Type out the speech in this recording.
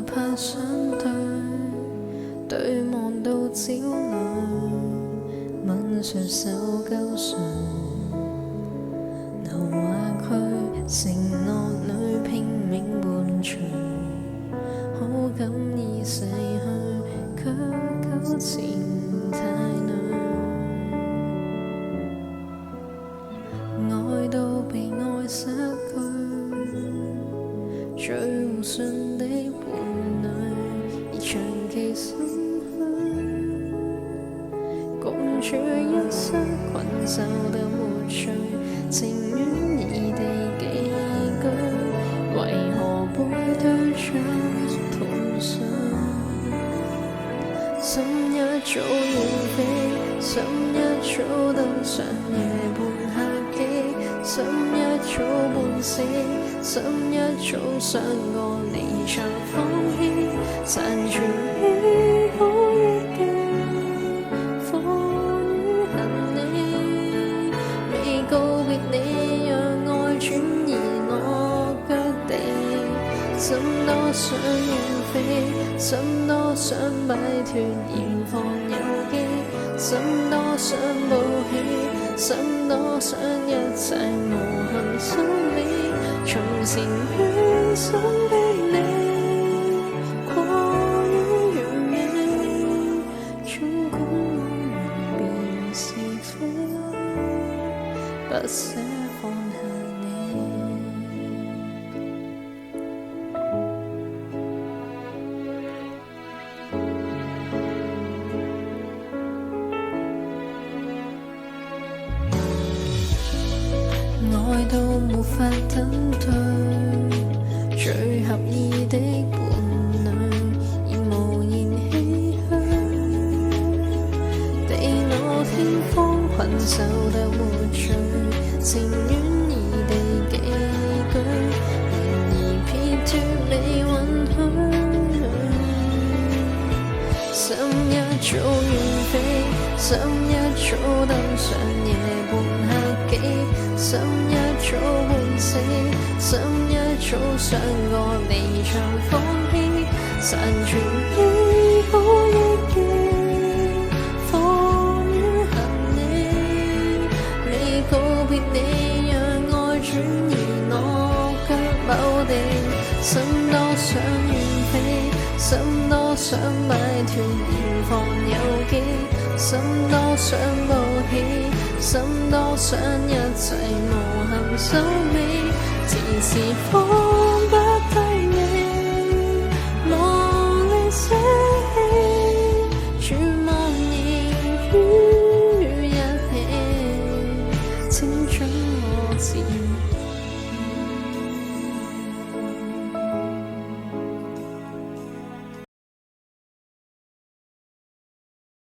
怕相對望到焦慮，吻隨手勾碎，留下佢承諾裏拼命伴隨，好感已逝去，卻糾纏太累，愛到被愛失去，最互信的伴侶，而長期心虛，共處一室困獸的沒趣，情願異地寄居，為何背對着盤旋？心一早遠飛，心一早登上夜半客機，心一早半死，心一早想過離場放棄，殘存美好憶記，放於恨你，未告別你，讓愛轉移我腳地，心多想遠飛，心多想擺脫嚴防遊記，心多想抱起，心多想一切無憾收尾，從前犧牲的你，過於完美，總管我辨是非，不捨放下你。愛到沒法等對，最合意的伴侶，已無言唏噓。地老天荒，困獸得沒趣，情願異地寄居，然而撇脱你允許。心一早遠飛，心一早登上夜半客機，心一早半死，心一早想過離場放棄，殘存美好憶記，放於恨你，未告別你，讓愛轉移我腳某地，心多想遠飛，心多想擺脫嚴防遊記，心多想抱起，心多想一切無憾收尾，遲遲放不低你，無力捨棄，絕望仍於一起，請准我自